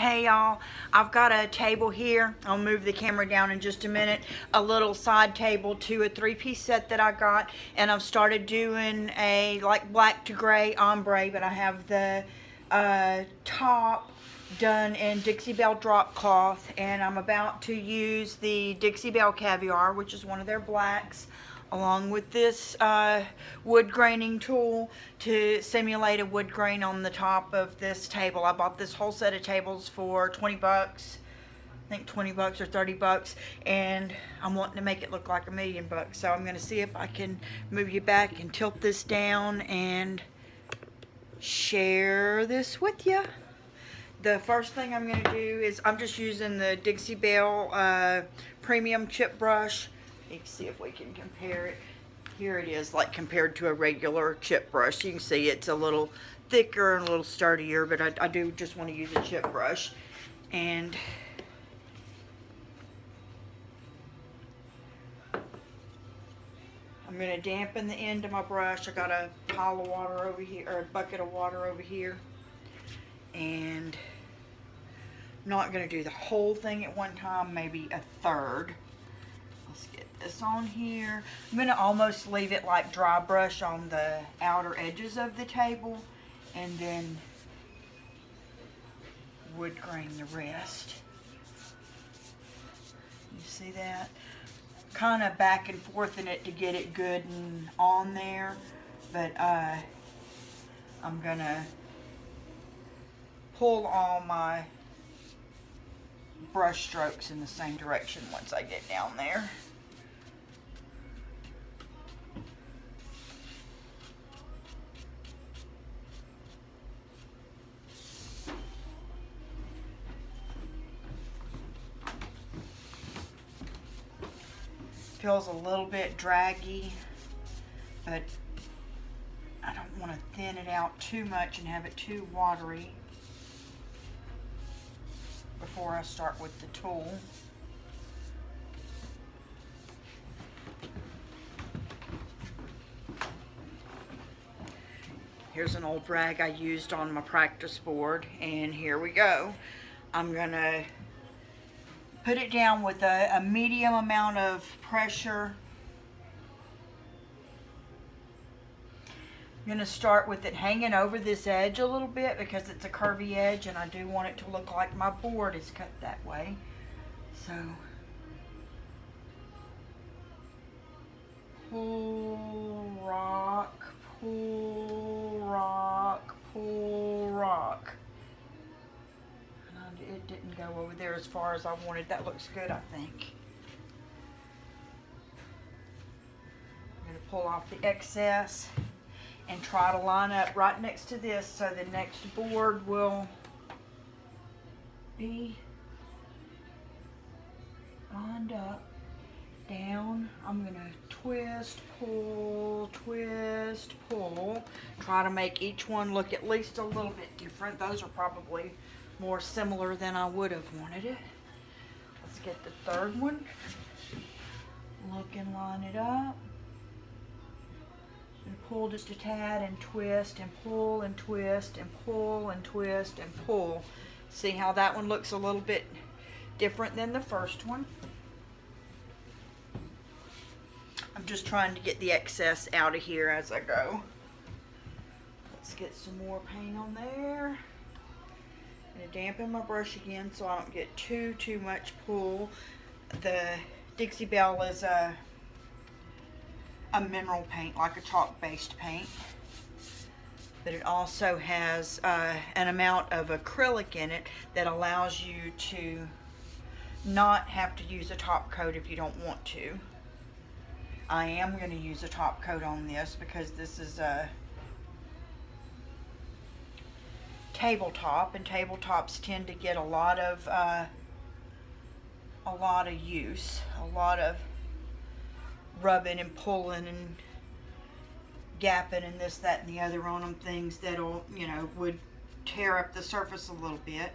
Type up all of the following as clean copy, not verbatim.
Hey y'all, I've got a table here. I'll move the camera down in just a minute. A little side table to a three-piece set that I got, and I've started doing a like black to gray ombre, but I have the top done in Dixie Belle drop cloth, and I'm about to use the Dixie Belle Caviar, which is one of their blacks, along with this wood graining tool to simulate a wood grain on the top of this table. I bought this whole set of tables for 20 bucks. I think 20 bucks or 30 bucks, and I'm wanting to make it look like $1,000,000. So I'm going to see if I can move you back and tilt this down and share this with you. The first thing I'm going to do is I'm just using the Dixie Belle premium chip brush. Let's see if we can compare it. Here it is, like compared to a regular chip brush. You can see it's a little thicker and a little sturdier, but I do just want to use a chip brush. And I'm going to dampen the end of my brush. I got a pile of water over here, or a bucket of water over here. And I'm not going to do the whole thing at one time, maybe a third. Let's get this on here. I'm going to almost leave it like dry brush on the outer edges of the table, and then wood grain the rest. You see that? Kind of back and forth in it to get it good and on there, but I'm going to pull all my brush strokes in the same direction once I get down there. Feels a little bit draggy, but I don't want to thin it out too much and have it too watery before I start with the tool. Here's an old rag I used on my practice board, and here we go. I'm gonna put it down with a medium amount of pressure. I'm going to start with it hanging over this edge a little bit because it's a curvy edge, and I do want it to look like my board is cut that way. So pull, rock, pull, rock, pull, rock. And it didn't go over there as far as I wanted. That looks good, I think. I'm going to pull off the excess and try to line up right next to this so the next board will be lined up. Down. I'm going to twist, pull, twist, pull. Try to make each one look at least a little bit different. Those are probably more similar than I would have wanted it. Let's get the third one. Look and line it up. And pull just a tad and twist and pull and twist and pull and twist and pull. See how that one looks a little bit different than the first one. I'm just trying to get the excess out of here as I go. Let's get some more paint on there. I'm going to dampen my brush again so I don't get too much pull. The Dixie Belle is a mineral paint, like a chalk based paint, but it also has an amount of acrylic in it that allows you to not have to use a top coat if you don't want to. I am going to use a top coat on this because this is a tabletop, and tabletops tend to get a lot of use, a lot of rubbing and pulling and gapping and this, that, and the other on them, things that'll, you know, would tear up the surface a little bit.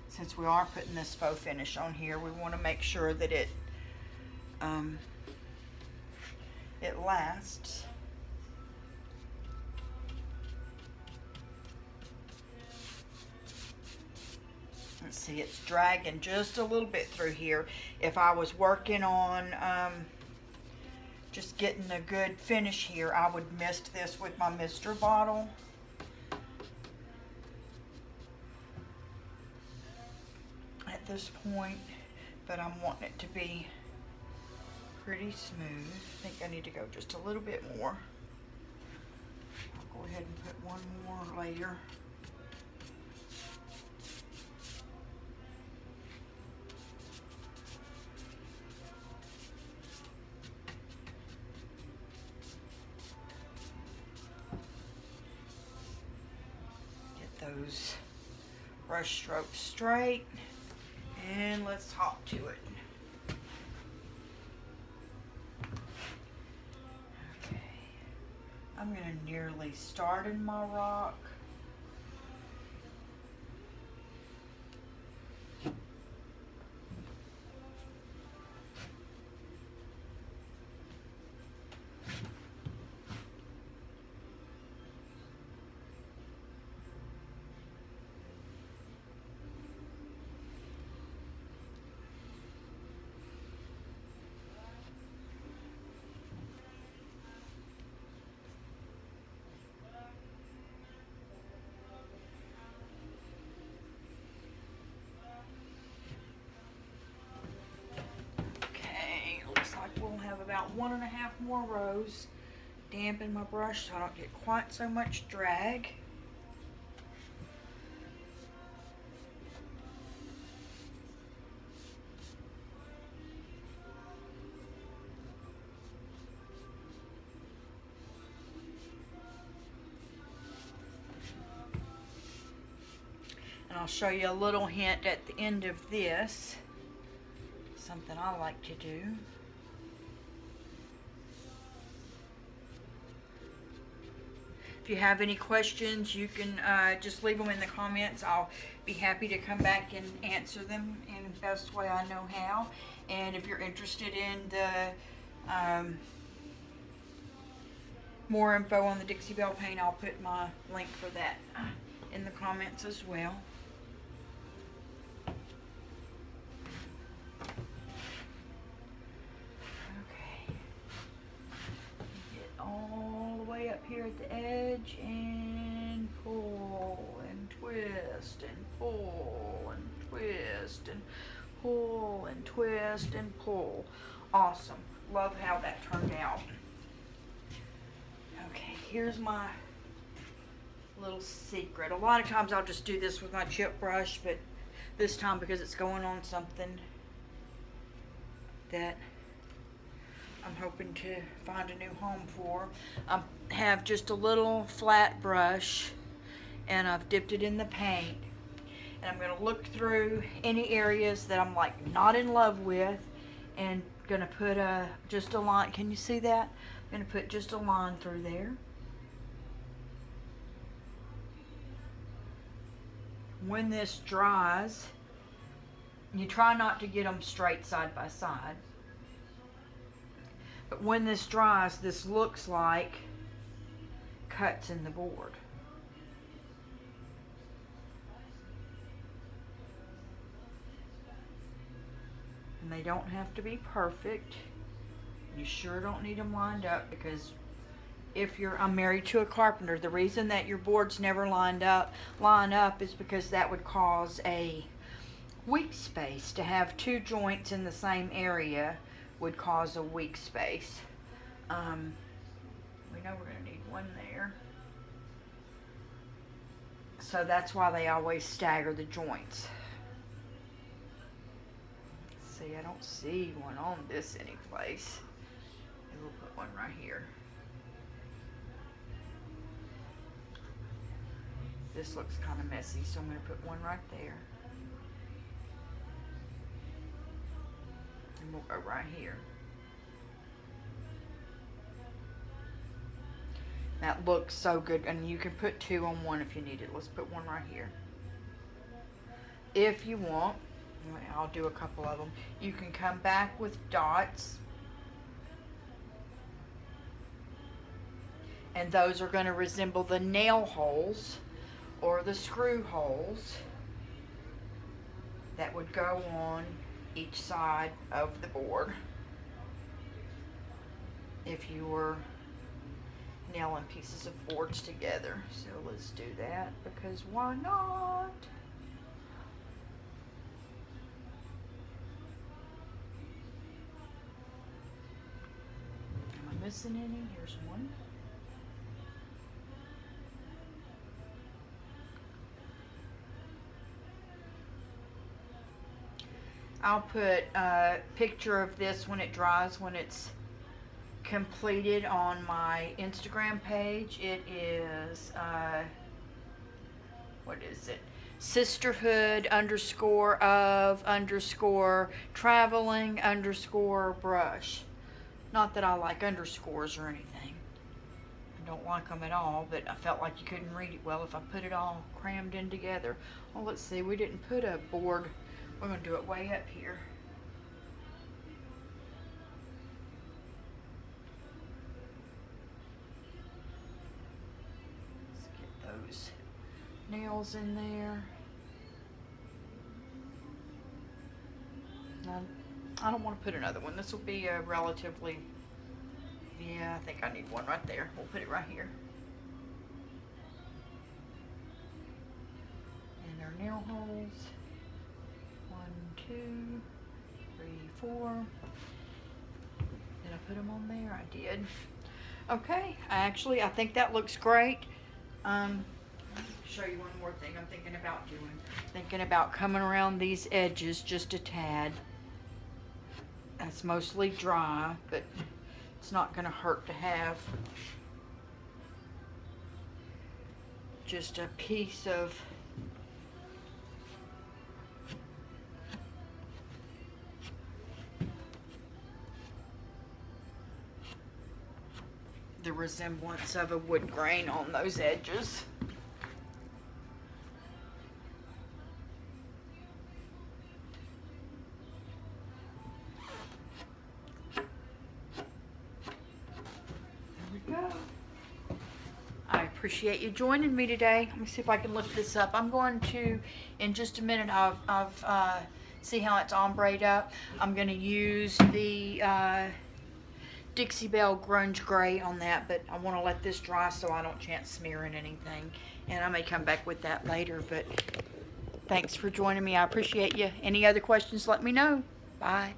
Since we are putting this faux finish on here, we want to make sure that it lasts. see it's dragging just a little bit through here. If I was working on just getting a good finish here, I would mist this with my mister bottle. At this point, but I'm wanting it to be pretty smooth. I think I need to go just a little bit more. I'll go ahead and put one more layer. Those brush strokes straight, and let's hop to it. Okay, I'm gonna nearly start in my rock. We'll have about 1.5 more rows. Dampen my brush so I don't get quite so much drag. And I'll show you a little hint at the end of this. Something I like to do. If you have any questions, you can just leave them in the comments. I'll be happy to come back and answer them in the best way I know how. And if you're interested in the more info on the Dixie Belle paint, I'll put my link for that in the comments as well. All the way up here at the edge and pull and twist and pull and twist and pull and twist and pull. Awesome. Love how that turned out. Okay, here's my little secret. A lot of times I'll just do this with my chip brush, but this time because it's going on something that I'm hoping to find a new home for. I have just a little flat brush and I've dipped it in the paint, and I'm going to look through any areas that I'm like not in love with and going to put just a line. Can you see that? I'm going to put just a line through there. When this dries, you try not to get them straight side by side. But when this dries, this looks like cuts in the board. And they don't have to be perfect. You sure don't need them lined up, because I'm married to a carpenter. The reason that your boards never line up is because that would cause a weak space. To have two joints in the same area would cause a weak space. We know we're going to need one there. So that's why they always stagger the joints. See, I don't see one on this anyplace. Maybe we'll put one right here. This looks kind of messy, so I'm going to put one right there. And we'll go right here. That looks so good, and you can put two on one if you need it. Let's put one right here. If you want, I'll do a couple of them. You can come back with dots, and those are going to resemble the nail holes or the screw holes. that would go on each side of the board if you were nailing pieces of boards together. So let's do that, because why not? Am I missing any? Here's one. I'll put a picture of this when it dries, when it's completed, on my Instagram page. It is, what is it? Sisterhood _of_ traveling _brush. Not that I like underscores or anything. I don't like them at all, but I felt like you couldn't read it well if I put it all crammed in together. Well, let's see, we didn't put a board. We're going to do it way up here. Let's get those nails in there. I don't want to put another one. This will be a relatively, yeah, I think I need one right there. We'll put it right here. And our nail holes. 1, 2, 3, 4. Did I put them on there? I did. Okay, I think that looks great. Show you one more thing I'm thinking about doing. Thinking about coming around these edges just a tad. That's mostly dry, but it's not going to hurt to have just a piece of the resemblance of a wood grain on those edges. I appreciate you joining me today. Let me see if I can lift this up. I'm going to, in just a minute, I've see how it's ombre'd up. I'm going to use the Dixie Belle Grunge Gray on that, but I want to let this dry so I don't chance smearing anything. And I may come back with that later, but thanks for joining me. I appreciate you. Any other questions, let me know. Bye.